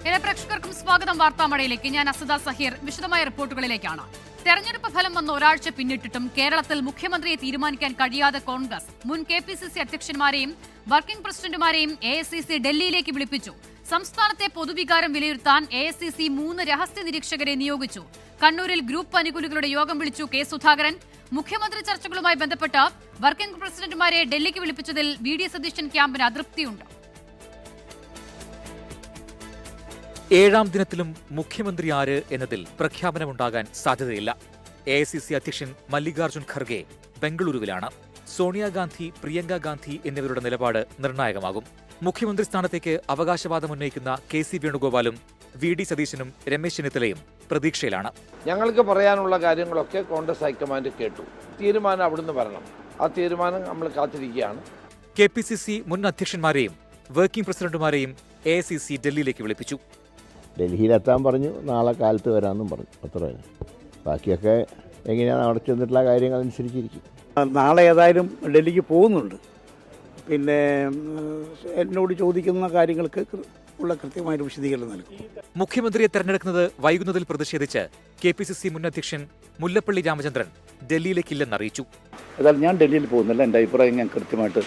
എല്ലാ പ്രേക്ഷകർക്കും സ്വാഗതം. വാർത്താമഴയിലേക്ക് ഞാൻ അസദ സഹീർ. വിശദമായ റിപ്പോർട്ടുകളിലേക്കാണ്. തെരഞ്ഞെടുപ്പ് ഫലം വന്ന് ഒരാഴ്ച പിന്നിട്ടിട്ടും കേരളത്തിൽ മുഖ്യമന്ത്രിയെ തീരുമാനിക്കാൻ കഴിയാതെ കോൺഗ്രസ് മുൻ KPCC അധ്യക്ഷന്മാരെയും വർക്കിംഗ് പ്രസിഡന്റുമാരെയും AICC ഡൽഹിയിലേക്ക് വിളിപ്പിച്ചു. സംസ്ഥാനത്തെ പൊതുവികാരം വിലയിരുത്താൻ AICC 3 രഹസ്യ നിരീക്ഷകരെ നിയോഗിച്ചു. കണ്ണൂരിൽ ഗ്രൂപ്പ് അനുകൂലികളുടെ യോഗം വിളിച്ചു കെ സുധാകരൻ. മുഖ്യമന്ത്രി ചർച്ചകളുമായി ബന്ധപ്പെട്ട് വർക്കിംഗ് പ്രസിഡന്റുമാരെ ഡൽഹിക്ക് വിളിപ്പിച്ചതിൽ VD സതീശൻ ക്യാമ്പിന് അതൃപ്തിയുണ്ട്. ഏഴാം ദിനത്തിലും മുഖ്യമന്ത്രി ആര് എന്നതിൽ പ്രഖ്യാപനമുണ്ടാകാൻ സാധ്യതയില്ല. AICC അധ്യക്ഷൻ മല്ലികാർജ്ജുൻ ഖർഗെ ബംഗളൂരുവിലാണ്. സോണിയാഗാന്ധി, പ്രിയങ്ക ഗാന്ധി എന്നിവരുടെ നിലപാട് നിർണായകമാകും. മുഖ്യമന്ത്രി സ്ഥാനത്തേക്ക് അവകാശവാദം ഉന്നയിക്കുന്ന KC വേണുഗോപാലും VD സതീശനും രമേശ് ചെന്നിത്തലയും പ്രതീക്ഷയിലാണ്. ഞങ്ങൾക്ക് പറയാനുള്ള കാര്യങ്ങളൊക്കെ കോൺഗ്രസ് ഹൈക്കമാൻഡ് കേട്ടു. തീരുമാനം അവിടുന്ന് വരണം. ആ തീരുമാനം നമ്മൾ കാത്തിരിക്കുകയാണ്. KPCC മുൻ അധ്യക്ഷന്മാരെയും വർക്കിംഗ് പ്രസിഡന്റുമാരെയും AICC ഡൽഹിയിലേക്ക് വിളിപ്പിച്ചു. ഡൽഹിയിലെത്താൻ പറഞ്ഞു, നാളെ കാലത്ത് വരാമെന്നും പറഞ്ഞു. അത്ര ബാക്കിയൊക്കെ എങ്ങനെയാണ് അവിടെ ചെന്നിട്ടുള്ള കാര്യങ്ങൾ അനുസരിച്ചിരിക്കും. നാളെ ഏതായാലും ഡൽഹിക്ക് പോകുന്നുണ്ട്. പിന്നെ എന്നോട് ചോദിക്കുന്ന കാര്യങ്ങൾക്ക് ഉള്ള കൃത്യമായിട്ട് വിശദീകരണം നൽകും. മുഖ്യമന്ത്രിയെ തെരഞ്ഞെടുക്കുന്നത് വൈകുന്നതിൽ പ്രതിഷേധിച്ച് KPCC മുൻ അധ്യക്ഷൻ മുല്ലപ്പള്ളി രാമചന്ദ്രൻ ഡൽഹിയിലേക്കില്ലെന്നറിയിച്ചു. ഏതായാലും ഞാൻ ഡൽഹിയിൽ പോകുന്നില്ല. എൻ്റെ അഭിപ്രായം ഞാൻ കൃത്യമായിട്ട്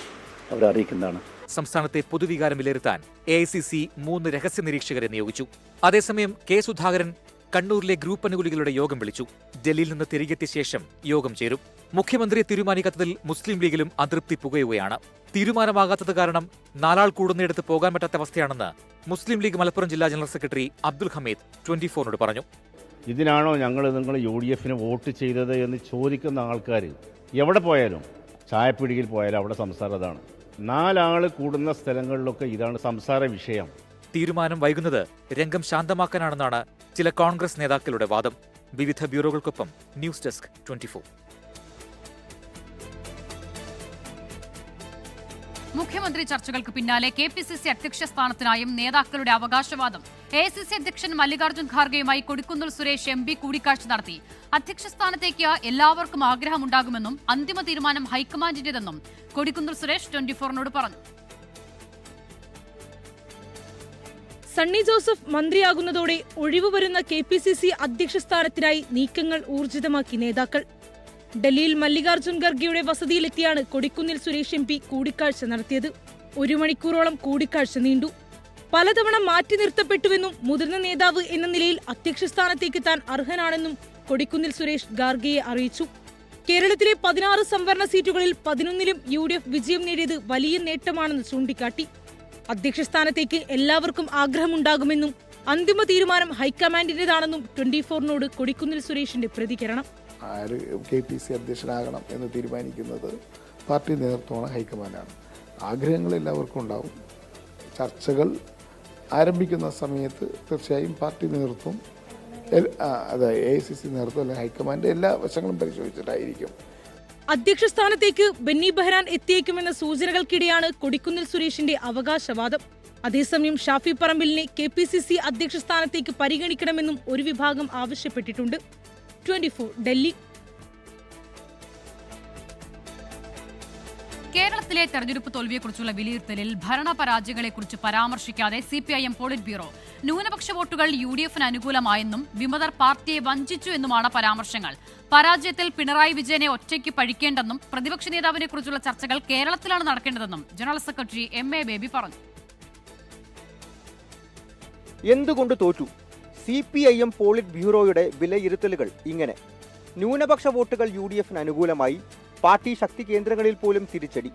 അവരെ അറിയിക്കുന്നതാണ്. സംസ്ഥാനത്തെ പൊതുവികാരം വിലയിരുത്താൻ AICC 3 രഹസ്യ നിരീക്ഷകരെ നിയോഗിച്ചു. അതേസമയം കെ സുധാകരൻ കണ്ണൂരിലെ ഗ്രൂപ്പ് അനുകൂലികളുടെ യോഗം വിളിച്ചു. ഡൽഹിയിൽ നിന്ന് തിരികെത്തിയ ശേഷം യോഗം ചേരും. മുഖ്യമന്ത്രിയെ തീരുമാനിക്കാത്തതിൽ മുസ്ലിം ലീഗിലും അതൃപ്തി പുകയുകയാണ്. തീരുമാനമാകാത്തത് കാരണം 4 ആൾ കൂടുന്നിടത്ത് പോകാൻ പറ്റാത്ത അവസ്ഥയാണെന്ന് മുസ്ലിം ലീഗ് മലപ്പുറം ജില്ലാ ജനറൽ സെക്രട്ടറി അബ്ദുൽ ഹമീദ് 24നോട് പറഞ്ഞു. ഇതിനാണോ നിങ്ങൾ UDF വോട്ട് ചെയ്തത് എന്ന് ചോദിക്കുന്ന ആൾക്കാർ എവിടെ പോയാലും, ചായപ്പിടിയിൽ പോയാലും അവിടെ സംസാരം അതാണ്. 4 ആൾ കൂടുന്ന സ്ഥലങ്ങളിലൊക്കെ ഇതാണ് സംസാര വിഷയം. തീരുമാനം വൈകുന്നത് രംഗം ശാന്തമാക്കാനാണെന്നാണ് ചില കോൺഗ്രസ് നേതാക്കളുടെ വാദം. വിവിധ ബ്യൂറോകൾക്കൊപ്പം ന്യൂസ് ഡെസ്ക് 24. മുഖ്യമന്ത്രി ചർച്ചകൾക്ക് പിന്നാലെ KPCC അധ്യക്ഷ സ്ഥാനത്തിനായും നേതാക്കളുടെ അവകാശവാദം. AICC അധ്യക്ഷൻ മല്ലികാർജ്ജുൻ ഖാർഗെയുമായി കൊടിക്കുന്നിൽ സുരേഷ് MP കൂടിക്കാഴ്ച നടത്തി. അധ്യക്ഷ സ്ഥാനത്തേക്ക് എല്ലാവർക്കും ആഗ്രഹമുണ്ടാകുമെന്നും അന്തിമ തീരുമാനം ഹൈക്കമാൻഡിന്റേതെന്നും കൊടിക്കുന്നിൽ സുരേഷ് 24നോട് പറഞ്ഞു. സണ്ണി ജോസഫ് മന്ത്രിയാകുന്നതോടെ ഒഴിവ് വരുന്ന KPCC അധ്യക്ഷ സ്ഥാനത്തിനായി നീക്കങ്ങൾ ഊർജിതമാക്കി നേതാക്കൾ. ഡൽഹിയിൽ മല്ലികാർജ്ജുൻ ഖർഗെയുടെ വസതിയിലെത്തിയാണ് കൊടിക്കുന്നിൽ സുരേഷ് MP കൂടിക്കാഴ്ച നടത്തിയത്. 1 മണിക്കൂറോളം കൂടിക്കാഴ്ച നീണ്ടു. പലതവണ മാറ്റി നിർത്തപ്പെട്ടുവെന്നും മുതിർന്ന നേതാവ് എന്ന നിലയിൽ അധ്യക്ഷ സ്ഥാനത്തേക്ക് താൻ അർഹനാണെന്നും കൊടിക്കുന്നിൽ സുരേഷ് ഖാർഗെയെ അറിയിച്ചു. കേരളത്തിലെ 16 സംവരണ സീറ്റുകളിൽ 11ലും UDF വിജയം നേടിയത് വലിയ നേട്ടമാണെന്ന് ചൂണ്ടിക്കാട്ടി. അധ്യക്ഷ സ്ഥാനത്തേക്ക് എല്ലാവർക്കും ആഗ്രഹമുണ്ടാകുമെന്നും അന്തിമ തീരുമാനം ഹൈക്കമാൻഡിന്റേതാണെന്നും 24നോട് കൊടിക്കുന്നിൽ സുരേഷിന്റെ പ്രതികരണം. ആര് KPCC അധ്യക്ഷനാകണം എന്ന് തീരുമാനിക്കുന്നത് പാർട്ടി നേതൃത്വമാണ്, ഹൈക്കമാൻഡാണ്. ആഗ്രഹങ്ങൾ എല്ലാവർക്കും ഉണ്ടാവും. ചർച്ചകൾ ആരംഭിക്കുന്ന സമയത്ത് തീർച്ചയായും പാർട്ടി നേതൃത്വം, അതായത് AICC നേതൃത്വം അല്ലെങ്കിൽ ഹൈക്കമാൻഡ് എല്ലാ വശങ്ങളും പരിശോധിച്ചിട്ടായിരിക്കും. അധ്യക്ഷ സ്ഥാനത്തേക്ക് ബെന്നി ബെഹ്റാൻ എത്തിയേക്കുമെന്ന സൂചനകൾക്കിടെയാണ് കൊടിക്കുന്നിൽ സുരേഷിന്റെ അവകാശവാദം. അതേസമയം ഷാഫി പറമ്പിലിനെ KPCC അധ്യക്ഷ സ്ഥാനത്തേക്ക് പരിഗണിക്കണമെന്നും ഒരു വിഭാഗം ആവശ്യപ്പെട്ടിട്ടുണ്ട്. 24 ഡൽഹി. കേരളത്തിലെ തെരഞ്ഞെടുപ്പ് തോൽവിയെക്കുറിച്ചുള്ള വിലയിരുത്തലിൽ ഭരണപരാജയങ്ങളെക്കുറിച്ച് പരാമർശിക്കാതെ CPIM പോളിറ്റ് ബ്യൂറോ. ന്യൂനപക്ഷ വോട്ടുകൾ UDFന് അനുകൂലമായെന്നും വിമതർ പാർട്ടിയെ വഞ്ചിച്ചു എന്നുമാണ് പരാമർശങ്ങൾ. പരാജയത്തിൽ പിണറായി വിജയനെ ഒറ്റയ്ക്ക് പഴിക്കേണ്ടെന്നും പ്രതിപക്ഷ നേതാവിനെ കുറിച്ചുള്ള ചർച്ചകൾ കേരളത്തിലാണ് നടക്കേണ്ടതെന്നും ജനറൽ സെക്രട്ടറി MA ബേബി പറഞ്ഞു. എന്തുകൊണ്ട് തോറ്റു? CPIM പോളിറ്റ് ബ്യൂറോയുടെ വിലയിരുത്തലുകൾ ഇങ്ങനെ: ന്യൂനപക്ഷ വോട്ടുകൾ UDFന് അനുകൂലമായി, പാർട്ടി ശക്തി കേന്ദ്രങ്ങളിൽ പോലും തിരിച്ചടി,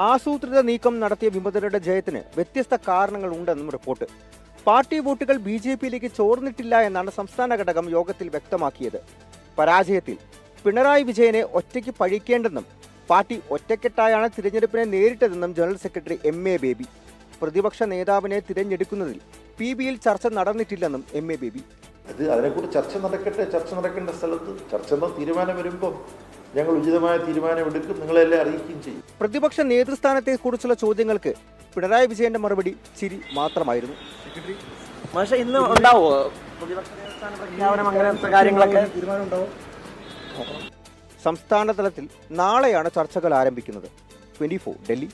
ആസൂത്രിത നീക്കം നടത്തിയ വിമതരുടെ ജയത്തിന് വ്യത്യസ്ത കാരണങ്ങൾ ഉണ്ടെന്നും റിപ്പോർട്ട്. പാർട്ടി വോട്ടുകൾ BJPയിലേക്ക് ചോർന്നിട്ടില്ല എന്നാണ് സംസ്ഥാന ഘടകം യോഗത്തിൽ വ്യക്തമാക്കിയത്. പരാജയത്തിൽ പിണറായി വിജയനെ ഒറ്റയ്ക്ക് പഴിക്കേണ്ടെന്നും പാർട്ടി ഒറ്റക്കെട്ടായാണ് തിരഞ്ഞെടുപ്പിനെ നേരിട്ടതെന്നും ജനറൽ സെക്രട്ടറി MA ബേബി. പ്രതിപക്ഷ നേതാവിനെ തിരഞ്ഞെടുക്കുന്നതിൽ PBയിൽ ചർച്ച നടന്നിട്ടില്ലെന്നും MA ബേബി. അതിനെക്കുറിച്ച് ചർച്ച നടക്കട്ടെ. ചർച്ച നടക്കേണ്ട സ്ഥലത്ത് ചർച്ച തീരുമാനം വരുമ്പോൾ ഞങ്ങൾ ഉചിതമായ തീരുമാനമെടുക്കും, നിങ്ങളെല്ലാം അറിയിക്കുകയും ചെയ്യും. പ്രതിപക്ഷ നേതൃസ്ഥാനത്തെ കുറിച്ചുള്ള ചോദ്യങ്ങൾക്ക് പിണറായി വിജയന്റെ മറുപടി ചിരി മാത്രമായിരുന്നു. ഇന്ന് ഉണ്ടാവോ കാര്യങ്ങളൊക്കെ? സംസ്ഥാന തലത്തിൽ നാളെയാണ് ചർച്ചകൾ ആരംഭിക്കുന്നത്. 24 ഡൽഹി.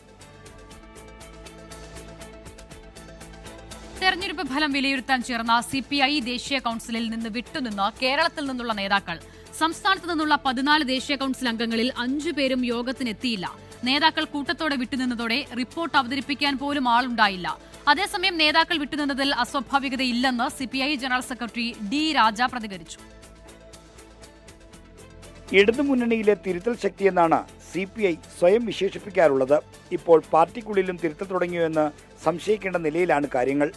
തെരഞ്ഞെടുപ്പ് ഫലം വിലയിരുത്താൻ ചേർന്ന CPI ദേശീയ കൌൺസിലിൽ നിന്ന് വിട്ടുനിന്ന് കേരളത്തിൽ നിന്നുള്ള നേതാക്കൾ. സംസ്ഥാനത്ത് നിന്നുള്ള 14 ദേശീയ കൌൺസിൽ അംഗങ്ങളിൽ 5 പേരും യോഗത്തിനെത്തിയില്ല. നേതാക്കൾ കൂട്ടത്തോടെ വിട്ടുനിന്നതോടെ റിപ്പോർട്ട് അവതരിപ്പിക്കാൻ പോലും ആളുണ്ടായില്ല. അതേസമയം നേതാക്കൾ വിട്ടുനിന്നതിൽ അസ്വാഭാവികതയില്ലെന്ന് CPI ജനറൽ സെക്രട്ടറി D. രാജ പ്രതികരിച്ചു. ഇടതുമുന്നണിയിലെ തിരുത്തൽ ശക്തിയെന്നാണ് CPI സ്വയം വിശേഷിപ്പിക്കാറുള്ളത്. ഇപ്പോൾ പാർട്ടിക്കുള്ളിലും തിരുത്തൽ തുടങ്ങിയോ സംശയിക്കേണ്ട നിലയിലാണ് കാര്യങ്ങൾ.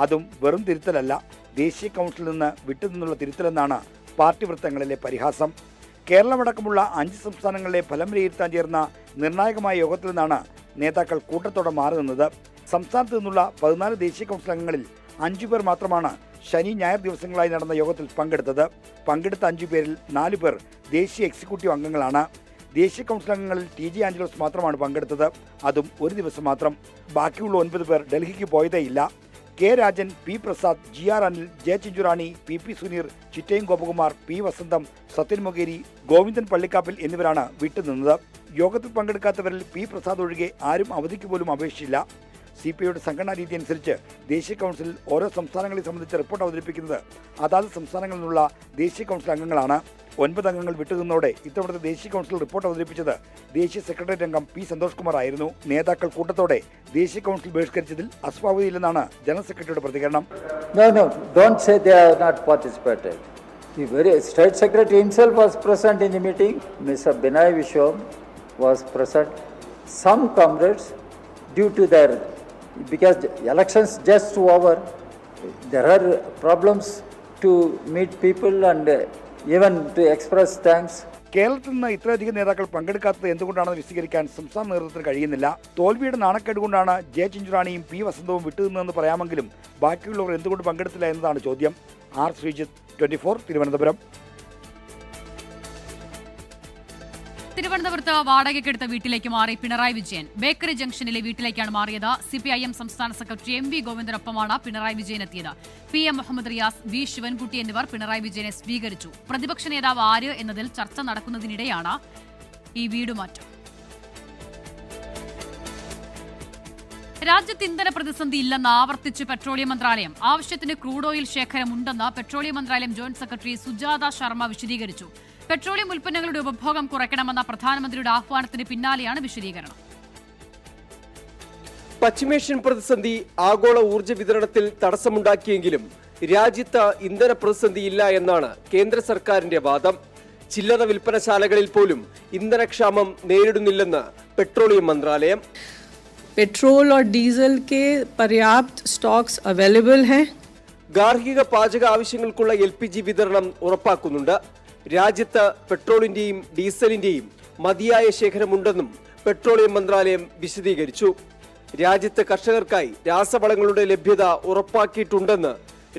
അതും വെറും തിരുത്തലല്ല, ദേശീയ കൗൺസിലിൽ നിന്ന് വിട്ടുനിന്നുള്ള തിരുത്തലെന്നാണ് പാർട്ടി വൃത്തങ്ങളിലെ പരിഹാസം. കേരളമടക്കമുള്ള 5 സംസ്ഥാനങ്ങളിലെ ഫലം വിലയിരുത്താൻ ചേർന്ന നിർണായകമായ യോഗത്തിൽ നിന്നാണ് നേതാക്കൾ കൂട്ടത്തോടെ മാറി നിന്നത്. സംസ്ഥാനത്ത് നിന്നുള്ള 14 ദേശീയ കൗൺസിൽ അംഗങ്ങളിൽ 5 പേർ മാത്രമാണ് ശനി ഞായർ ദിവസങ്ങളായി നടന്ന യോഗത്തിൽ പങ്കെടുത്തത്. പങ്കെടുത്ത 5 പേരിൽ 4 പേർ ദേശീയ എക്സിക്യൂട്ടീവ് അംഗങ്ങളാണ്. ദേശീയ കൗൺസിൽ അംഗങ്ങളിൽ TJ ആഞ്ചലോസ് മാത്രമാണ് പങ്കെടുത്തത്. അതും ഒരു ദിവസം മാത്രം. ബാക്കിയുള്ള 9 പേർ ഡൽഹിക്ക് പോയതേയില്ല. K. Rajan, P. Prasad, GR Anil, J. Chinchu Rani, PP Suneer, Chittayam Gopakumar, P. വസന്തം, സത്യൻ മൊകേരി, ഗോവിന്ദൻ പള്ളിക്കാപ്പിൽ എന്നിവരാണ് വിട്ടുനിന്നത്. യോഗത്തിൽ പങ്കെടുക്കാത്തവരിൽ P. പ്രസാദ് ഒഴികെ ആരും അവധിക്ക് പോലും അപേക്ഷിച്ചില്ല. CPIയുടെ സംഘടനാ രീതി അനുസരിച്ച് ദേശീയ കൗൺസിലിൽ ഓരോ സംസ്ഥാനങ്ങളെ സംബന്ധിച്ച് റിപ്പോർട്ട് അവതരിപ്പിക്കുന്നത് അതാത് സംസ്ഥാനങ്ങളിൽ നിന്നുള്ള ദേശീയ കൗൺസിൽ അംഗങ്ങളാണ്. 9 അംഗങ്ങൾ വിട്ടുനിന്നോടെ ഇത്തവണത്തെ ദേശീയ കൗൺസിൽ റിപ്പോർട്ട് അവതരിപ്പിച്ചത് ദേശീയ സെക്രട്ടേറിയറ്റ് അംഗം P. സന്തോഷ് കുമാർ ആയിരുന്നു. നേതാക്കൾ കൂട്ടത്തോടെ ദേശീയ കൗൺസിൽ ബഹിഷ്കരിച്ചതിൽ അസ്വാഭാവികതയില്ലെന്നാണ് ജനറൽ സെക്രട്ടറിയുടെ പ്രതികരണം. No, don't say they have not participated. The State Secretary himself was present in the meeting. Mr. Binay Vishwam was present. Some comrades, due to their, because the elections just over, there are problems to meet people and even to express thanks. കേരളത്തിൽ നിന്ന് ഇത്രയധികം നേതാക്കൾ പങ്കെടുക്കാത്തത് എന്തുകൊണ്ടാണെന്ന് വിശദീകരിക്കാൻ സംസ്ഥാന നേതൃത്വത്തിന് കഴിയുന്നില്ല. തോൽവിയുടെ നാണക്കേട് കൊണ്ടാണ് J. ചിഞ്ചുറാണിയും P. വസന്തവും വിട്ടുനിന്നതെന്ന് പറയാമെങ്കിലും ബാക്കിയുള്ളവർ എന്തുകൊണ്ട് പങ്കെടുത്തില്ല എന്നതാണ് ചോദ്യം. R. ശ്രീജിത്ത്, 24, തിരുവനന്തപുരം. തിരുവനന്തപുരത്ത് വാടകയ്ക്കെടുത്ത വീട്ടിലേക്ക് മാറി പിണറായി വിജയൻ. ബേക്കറി ജംഗ്ഷനിലെ വീട്ടിലേക്കാണ് മാറിയത്. CPIM സംസ്ഥാന സെക്രട്ടറി MV ഗോവിന്ദനൊപ്പമാണ് പിണറായി വിജയൻ എത്തിയത്. PM Muhammad Riyas, V. ശിവൻകുട്ടി എന്നിവർ പിണറായി വിജയനെ സ്വീകരിച്ചു. പ്രതിപക്ഷ നേതാവ് ആര് എന്നതിൽ ചർച്ച നടക്കുന്നതിനിടെയാണ് ഈ വീടുമാറ്റം. രാജ്യത്ത് ഇന്ധന പ്രതിസന്ധി ഇല്ലെന്ന് ആവർത്തിച്ച് പെട്രോളിയം മന്ത്രാലയം. ആവശ്യത്തിന് ക്രൂഡ് ഓയിൽ ശേഖരമുണ്ടെന്ന് പെട്രോളിയം മന്ത്രാലയം ജോയിന്റ് സെക്രട്ടറി സുജാത ശർമ്മ വിശദീകരിച്ചു. പെട്രോളിയം ഉൽപ്പന്നങ്ങളുടെ ഉപഭോഗം കുറയ്ക്കണമെന്ന പ്രധാനമന്ത്രിയുടെ ആഹ്വാനത്തിന് പിന്നാലെയാണ് വിശദീകരണം. പശ്ചിമേഷ്യൻ പ്രതിസന്ധി ആഗോള ഊർജ്ജ വിതരണത്തിൽ തടസ്സമുണ്ടാക്കിയെങ്കിലും രാജ്യത്ത് ഇന്ധന പ്രതിസന്ധി ഇല്ല എന്നാണ് കേന്ദ്ര സർക്കാരിന്റെ വാദം. ചില്ലറ വിൽപ്പനശാലകളിൽ പോലും ഇന്ധനക്ഷാമം നേരിടുന്നില്ലെന്ന് പെട്രോളിയം മന്ത്രാലയം. पेट्रोल और डीजल के पर्याप्त स्टॉक्स अवेलेबल हैं. ഗാർഹിക പാചക ആവശ്യങ്ങൾക്കുള്ള LPG വിതരണം ഉറപ്പാക്കുന്നുണ്ട്. രാജ്യത്ത് പെട്രോളിന്റെയും ഡീസലിന്റെയും മതിയായ ശേഖരമുണ്ടെന്നും പെട്രോളിയം മന്ത്രാലയം വിശദീകരിച്ചു. രാജ്യത്തെ കർഷകർക്കായി രാസവളങ്ങളുടെ ലഭ്യത ഉറപ്പാക്കിയിട്ടുണ്ടെന്ന്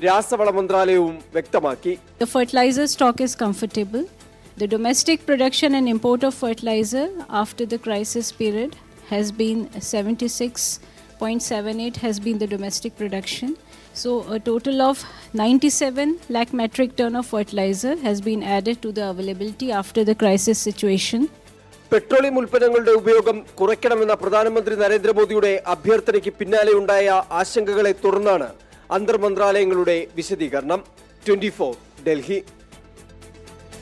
രാസവള മന്ത്രാലയവും വ്യക്തമാക്കി. The fertilizer stock is comfortable. The domestic production and import of fertilizer after the crisis period has been 76.78 has been the domestic production. So a total of 97 lakh metric ton of fertilizer has been added to the availability after the crisis situation. Petroleum ഉൽപ്പന്നങ്ങളുടെ ഉപയോഗം കുറയ്ക്കണമെന്ന പ്രധാനമന്ത്രി നരേന്ദ്രമോദിയുടെ അഭ്യർത്ഥനയ്ക്ക് പിന്നാലെയുണ്ടായ ആശങ്കകളെ തുടർന്നാണ് അന്തർമന്ത്രാലയങ്ങളുടെ വിശദീകരണം. 24 ഡൽഹി.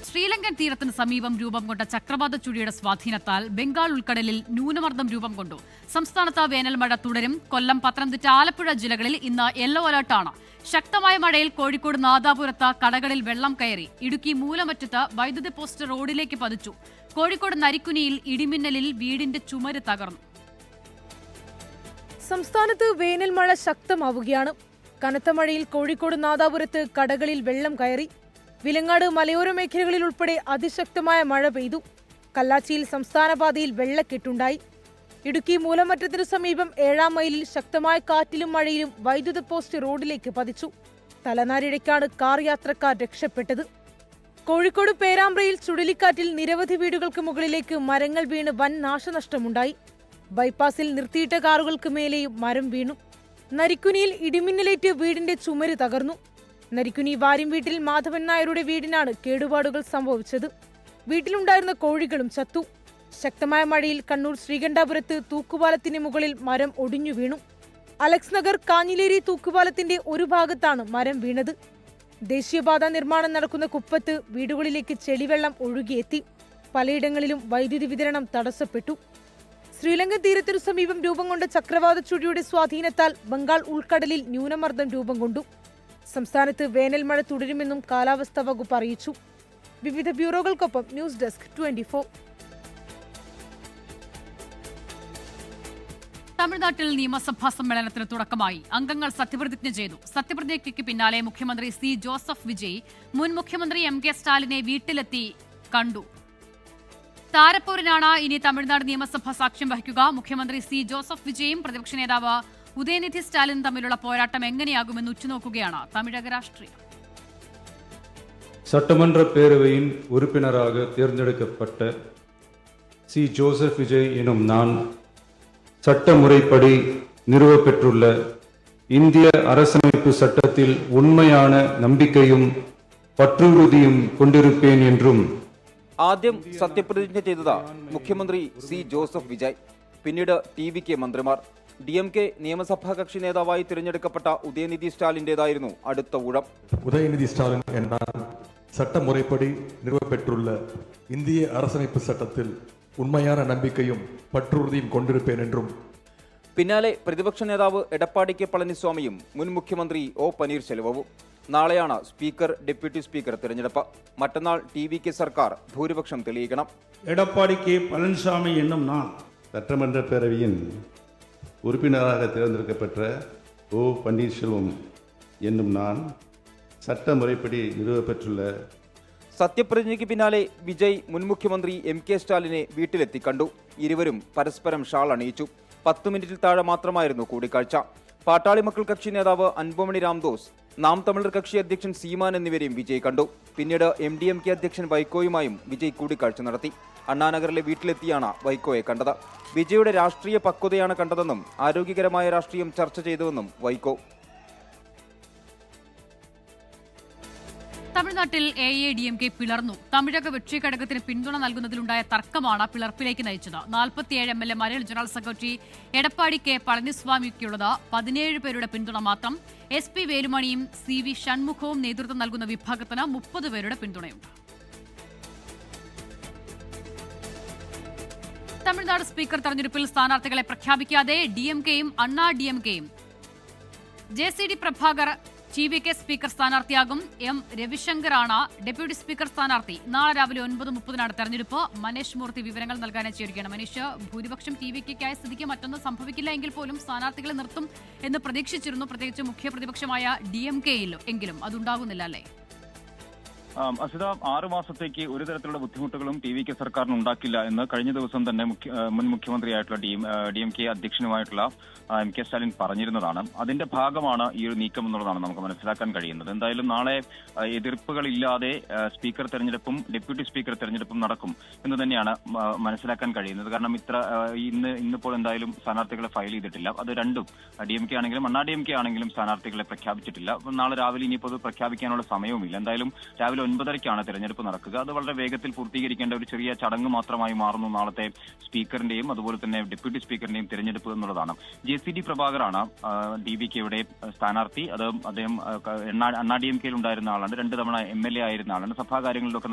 ശ്രീലങ്കൻ തീരത്തിന് സമീപം രൂപം കൊണ്ട ചക്രവാത ചുഴിയുടെ സ്വാധീനത്താൽ ബംഗാൾ ഉൾക്കടലിൽ ന്യൂനമർദ്ദം രൂപം കൊണ്ടു. സംസ്ഥാനത്ത് വേനൽ മഴ തുടരും. കൊല്ലം, പത്തനംതിട്ട, ആലപ്പുഴ ജില്ലകളിൽ ഇന്ന് യെല്ലോ അലർട്ടാണ്. ശക്തമായ മഴയിൽ കോഴിക്കോട് നാദാപുരത്ത് കടകളിൽ വെള്ളം കയറി. ഇടുക്കി മൂലമറ്റത്ത് വൈദ്യുതി പോസ്റ്റ് റോഡിലേക്ക് പതിച്ചു. കോഴിക്കോട് നരിക്കുനിയിൽ ഇടിമിന്നലിൽ വീടിന്റെ ചുമര് തകർന്നു. സംസ്ഥാനത്ത് വേനൽ മഴ ശക്തമാവുകയാണ്. കനത്ത മഴയിൽ കോഴിക്കോട് നാദാപുരത്ത് കടകളിൽ വെള്ളം കയറി. വിലങ്ങാട് മലയോര മേഖലകളിൽ ഉൾപ്പെടെ അതിശക്തമായ മഴ പെയ്തു. കല്ലാച്ചിയിൽ സംസ്ഥാനപാതയിൽ വെള്ളക്കെട്ടുണ്ടായി. ഇടുക്കി മൂലമറ്റത്തിനു സമീപം 7-ാം മൈലിൽ ശക്തമായ കാറ്റിലും മഴയിലും വൈദ്യുത പോസ്റ്റ് റോഡിലേക്ക് പതിച്ചു. തലനാരിഴയ്ക്കാണ് കാർ യാത്രക്കാർ രക്ഷപ്പെട്ടത്. കോഴിക്കോട് പേരാമ്പ്രയിൽ ചുഴലിക്കാറ്റിൽ നിരവധി വീടുകൾക്ക് മുകളിലേക്ക് മരങ്ങൾ വീണ് വൻ നാശനഷ്ടമുണ്ടായി. ബൈപ്പാസിൽ നിർത്തിയിട്ട കാറുകൾക്ക് മേലെയും മരം വീണു. നരിക്കുനിയിൽ ഇടിമിന്നലേറ്റ് വീടിന്റെ ചുമര് തകർന്നു. നരിക്കുനി വാര്യം വീട്ടിൽ മാധവൻ നായരുടെ വീടിനാണ് കേടുപാടുകൾ സംഭവിച്ചത്. വീട്ടിലുണ്ടായിരുന്ന കോഴികളും ചത്തു. ശക്തമായ മഴയിൽ കണ്ണൂർ ശ്രീകണ്ഠാപുരത്ത് തൂക്കുപാലത്തിന് മുകളിൽ മരം ഒടിഞ്ഞു വീണു. അലക്സ് നഗർ കാഞ്ഞിലേരി തൂക്കുപാലത്തിന്റെ ഒരു ഭാഗത്താണ് മരം വീണത്. ദേശീയപാത നിർമ്മാണം നടക്കുന്ന കുപ്പത്ത് വീടുകളിലേക്ക് ചെളിവെള്ളം ഒഴുകിയെത്തി. പലയിടങ്ങളിലും വൈദ്യുതി വിതരണം തടസ്സപ്പെട്ടു. ശ്രീലങ്കൻ തീരത്തിനു സമീപം രൂപം കൊണ്ട ചക്രവാത ചുഴിയുടെ സ്വാധീനത്താൽ ബംഗാൾ ഉൾക്കടലിൽ ന്യൂനമർദ്ദം രൂപം കൊണ്ടു. സംസ്ഥാനത്ത് വേനൽ മഴ തുടരുമെന്നും കാലാവസ്ഥാ വകുപ്പ് അറിയിച്ചു. വിവിധ ബ്യൂറോകൾക്കൊപ്പം ന്യൂസ് ഡെസ്ക് 24. തമിഴ്നാട്ടിൽ നിയമസഭാ സമ്മേളനത്തിന് തുടക്കമായി. അംഗങ്ങൾ സത്യപ്രതിജ്ഞ ചെയ്തു. സത്യപ്രതിജ്ഞയ്ക്ക് പിന്നാലെ മുഖ്യമന്ത്രി സി ജോസഫ് വിജയ് മുൻ മുഖ്യമന്ത്രി എം കെ സ്റ്റാലിനെ വീട്ടിലെത്തി കണ്ടു. താരപ്പോരിനാണ് ഇനി തമിഴ്നാട് നിയമസഭ സാക്ഷ്യം വഹിക്കുക. മുഖ്യമന്ത്രി സി ജോസഫ് വിജയും പ്രതിപക്ഷ നേതാവ് ഉദയനിധി സ്റ്റാലിനും തമ്മിലുള്ള പോരാട്ടം എങ്ങനെയാകുമെന്ന് ഉറ്റുനോക്കുകയാണ് തമിഴക രാഷ്ട്രീയം. சட்டமன்ற பேரவையின் உறுப்பினராக தேர்ந்தெடுக்கப்பட்ட சி ஜோசப் விஜய் எனும் நான் சட்ட முறைப்படி நிறுவப்பெற்றுள்ள இந்திய அரசமைப்பு சட்டத்தில் உண்மையான நம்பிக்கையும் பற்றுறுதியும் கொண்டிருப்பேன் என்றும். ആദ്യം സത്യപ്രതിജ്ഞ ചെയ്തത് മുഖ്യമന്ത്രി സി ജോസഫ് വിജയ്, പിന്നീട് ടി.വി.കെ മന്ത്രിമാർ. ഡി.എം.കെ നിയമസഭാ കക്ഷി നേതാവായി തിരഞ്ഞെടുക്കപ്പെട്ട ഉദയനിധി സ്റ്റാലിന്റേതായിരുന്നു അടുത്ത ഊഴം. உதயநிதி ஸ்டாலின் என்றால் சட்ட முறைப்படி நிறுவப்பெற்றுள்ள இந்திய அரசமைப்பு சட்டத்தில் உண்மையான நம்பிக்கையும் பற்றுறுதியும் கொண்டிருப்பேன் என்றும். പിന്നാലെ പ്രതിപക്ഷ നേതാവ് എടപ്പാടി കെ പളനിസ്വാമിയും മുൻ മുഖ്യമന്ത്രി ഒ പനീർശെൽവവും. നാളെയാണ് സ്പീക്കർ, ഡെപ്യൂട്ടി സ്പീക്കർ തിരഞ്ഞെടുപ്പ്. മറ്റന്നാൾ ടി.വി.കെ സർക്കാർ ഭൂരിപക്ഷം തെളിയിക്കണം. எடப்பாடி கே பழனிசாமி என்னும் நான் சட்டமன்ற பேரவையின் உறுப்பினராக தேர்ந்தெடுக்கப்பட்ட ஓ பன்னீர்செல்வம் என்னும் நான் சட்ட முறைப்படி நிறுவப்பெற்றுள்ள. സത്യപ്രതിജ്ഞയ്ക്ക് പിന്നാലെ വിജയ് മുൻ മുഖ്യമന്ത്രി എം കെ സ്റ്റാലിനെ വീട്ടിലെത്തി കണ്ടു. ഇരുവരും പരസ്പരം ഷാൾ അണിയിച്ചു. 10 മിനിറ്റിൽ താഴെ മാത്രമായിരുന്നു കൂടിക്കാഴ്ച. പാട്ടാളി മക്കൾ കക്ഷി നേതാവ് അൻപുമണി രാംദോസ്, നാം തമിഴർ കക്ഷി അധ്യക്ഷൻ സീമാൻ എന്നിവരെയും വിജയ് കണ്ടു. പിന്നീട് MDMK അധ്യക്ഷൻ വൈക്കോയുമായും വിജയ് കൂടിക്കാഴ്ച നടത്തി. അണ്ണാനഗറിലെ വീട്ടിലെത്തിയാണ് വൈക്കോയെ കണ്ടത്. വിജയുടെ രാഷ്ട്രീയ പക്വതയാണ് കണ്ടതെന്നും ആരോഗ്യകരമായ രാഷ്ട്രീയം ചർച്ച ചെയ്തുവെന്നും വൈക്കോ. തമിഴ്നാട്ടിൽ AADMK പിളർന്നു. തമിഴക വെട്രി ഘടകത്തിന് പിന്തുണ നൽകുന്നതിലുണ്ടായ തർക്കമാണ് പിളർപ്പിലേക്ക് നയിച്ചത്. 47 MLA-മാരിൽ ജനറൽ സെക്രട്ടറി എടപ്പാടി കെ പളനിസ്വാമിക്കുള്ളത് 17 പേരുടെ പിന്തുണ മാത്രം. SP വേലുമണിയും CV ഷൺമുഖവും നേതൃത്വം നൽകുന്ന വിഭാഗത്തിന് 30 പേരുടെ പിന്തുണയുണ്ട്. തമിഴ്നാട് സ്പീക്കർ തെരഞ്ഞെടുപ്പിൽ സ്ഥാനാർത്ഥികളെ പ്രഖ്യാപിക്കാതെ DMK-യും അണ്ണാ DMK-യും. JCD പ്രഭാകർ TVK സ്പീക്കർ സ്ഥാനാർത്ഥിയാകും. M രവിശങ്കറാണ് ഡെപ്യൂട്ടി സ്പീക്കർ സ്ഥാനാർത്ഥി. നാളെ രാവിലെ 9:30 തെരഞ്ഞെടുപ്പ്. മനീഷ് മൂർത്തി വിവരങ്ങൾ നൽകാനായി ചേരുകയാണ്. മനീഷ്, ഭൂരിപക്ഷം TVK-ക്കായ സ്ഥിതിക്ക് മറ്റൊന്നും സംഭവിക്കില്ല എങ്കിൽ പോലും സ്ഥാനാർത്ഥികളെ നിർത്തും എന്ന് പ്രതീക്ഷിച്ചിരുന്നു. പ്രത്യേകിച്ച് മുഖ്യ പ്രതിപക്ഷമായ DMK-യിൽ എങ്കിലും അതുണ്ടാകുന്നില്ല, അല്ലേ? അസിത, 6 മാസത്തേക്ക് ഒരു തരത്തിലുള്ള ബുദ്ധിമുട്ടുകളും TVK സർക്കാരിന് ഉണ്ടാക്കില്ല എന്ന് കഴിഞ്ഞ ദിവസം തന്നെ മുൻ മുഖ്യമന്ത്രിയായിട്ടുള്ള DMK അധ്യക്ഷനുമായിട്ടുള്ള എം കെ സ്റ്റാലിൻ പറഞ്ഞിരുന്നതാണ്. അതിന്റെ ഭാഗമാണ് ഈ ഒരു നീക്കം എന്നുള്ളതാണ് നമുക്ക് മനസ്സിലാക്കാൻ കഴിയുന്നത്. എന്തായാലും നാളെ എതിർപ്പുകളില്ലാതെ സ്പീക്കർ തെരഞ്ഞെടുപ്പും ഡെപ്യൂട്ടി സ്പീക്കർ തെരഞ്ഞെടുപ്പും നടക്കും എന്ന് തന്നെയാണ് മനസ്സിലാക്കാൻ കഴിയുന്നത്. കാരണം ഇന്നിപ്പോൾ എന്തായാലും സ്ഥാനാർത്ഥികളെ ഫയൽ ചെയ്തിട്ടില്ല. അത് രണ്ടും DMK ആണെങ്കിലും അണ്ണാ DMK ആണെങ്കിലും സ്ഥാനാർത്ഥികളെ പ്രഖ്യാപിച്ചിട്ടില്ല. അപ്പം നാളെ രാവിലെ ഇനിയിപ്പോൾ അത് പ്രഖ്യാപിക്കാനുള്ള സമയവുമില്ല. എന്തായാലും രാവിലെ 9:30-ക്കാണ് തെരഞ്ഞെടുപ്പ് നടക്കുക. അത് വളരെ വേഗത്തിൽ പൂർത്തീകരിക്കേണ്ട ഒരു ചെറിയ ചടങ്ങ് മാത്രമായി മാറുന്നു നാളത്തെ സ്പീക്കറിന്റെയും അതുപോലെ തന്നെ ഡെപ്യൂട്ടി സ്പീക്കറിന്റെയും തെരഞ്ഞെടുപ്പ് എന്നുള്ളതാണ്. JCD പ്രഭാകറാണ് DVK-യുടെ സ്ഥാനാർത്ഥി. അദ്ദേഹം അണ്ണാ DMK-യിൽ ഉണ്ടായിരുന്ന ആളാണ്. 2 തവണ MLA ആയിരുന്ന ആളാണ്. സഭാകാര്യങ്ങളിലൊക്കെ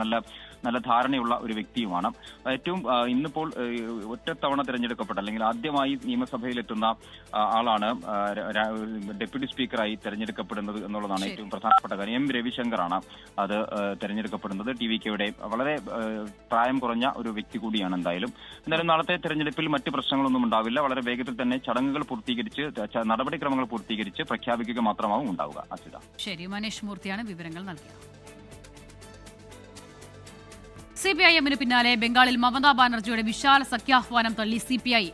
നല്ല ധാരണയുള്ള ഒരു വ്യക്തിയുമാണ്. ഏറ്റവും ഇന്നിപ്പോൾ ഒറ്റത്തവണ തെരഞ്ഞെടുക്കപ്പെട്ട അല്ലെങ്കിൽ ആദ്യമായി നിയമസഭയിലെത്തുന്ന ആളാണ് ഡെപ്യൂട്ടി സ്പീക്കറായി തെരഞ്ഞെടുക്കപ്പെടുന്നത് എന്നുള്ളതാണ് ഏറ്റവും പ്രധാനപ്പെട്ട കാര്യം. M രവിശങ്കറാണ് അത് തെരഞ്ഞെടുക്കപ്പെടുന്നത്. TVK-യുടെ വളരെ പ്രായം കുറഞ്ഞ ഒരു വ്യക്തി കൂടിയാണ്. എന്തായാലും നാളത്തെ തെരഞ്ഞെടുപ്പിൽ മറ്റ് പ്രശ്നങ്ങളൊന്നും ഉണ്ടാവില്ല. വളരെ വേഗത്തിൽ തന്നെ ചടങ്ങുകൾ പൂർത്തീകരിച്ച് നടപടിക്രമങ്ങൾ പൂർത്തീകരിച്ച് പ്രഖ്യാപിക്കുക മാത്രമാവും ഉണ്ടാവുക. അസിത, ശരി. മനീഷ് മൂർത്തിയാണ് വിവരങ്ങൾ നൽകിയത്. CPIM-ന് പിന്നാലെ ബംഗാളിൽ മമതാ ബാനർജിയുടെ വിശാല സഖ്യാഹ്വാനം തള്ളി CPI.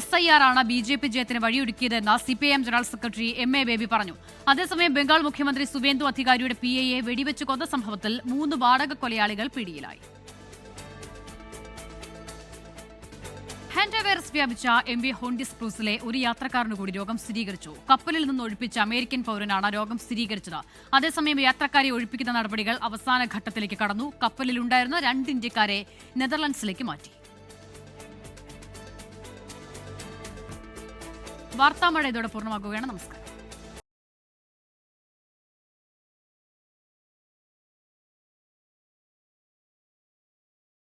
SIR ആണ് BJP ജയത്തിന് വഴിയൊരുക്കിയതെന്ന് CPIM general secretary MA baby പറഞ്ഞു. അതേസമയം ബംഗാൾ മുഖ്യമന്ത്രി സുവേന്ദു അധികാരിയുടെ PA-യെ വെടിവെച്ച് കൊന്ന സംഭവത്തിൽ 3 വാടക കൊലയാളികൾ പിടിയിലായി. ഹാൻഡ വൈറസ് വ്യാപിച്ച MV ഹോണ്ടിസ് ക്രൂസിലെ ഒരു യാത്രക്കാരന് കൂടി രോഗം സ്ഥിരീകരിച്ചു. കപ്പലിൽ നിന്ന് ഒഴിപ്പിച്ച അമേരിക്കൻ പൗരനാണ് രോഗം സ്ഥിരീകരിച്ചത്. അതേസമയം യാത്രക്കാരെ ഒഴിപ്പിക്കുന്ന നടപടികൾ അവസാന ഘട്ടത്തിലേക്ക് കടന്നു. കപ്പലിലുണ്ടായിരുന്ന 2 ഇന്ത്യക്കാരെ നെതർലൻഡ്സിലേക്ക് മാറ്റി. വാർത്താമഴ ഇതോടെ പൂർണ്ണമാകുകയാണ്. നമസ്കാരം.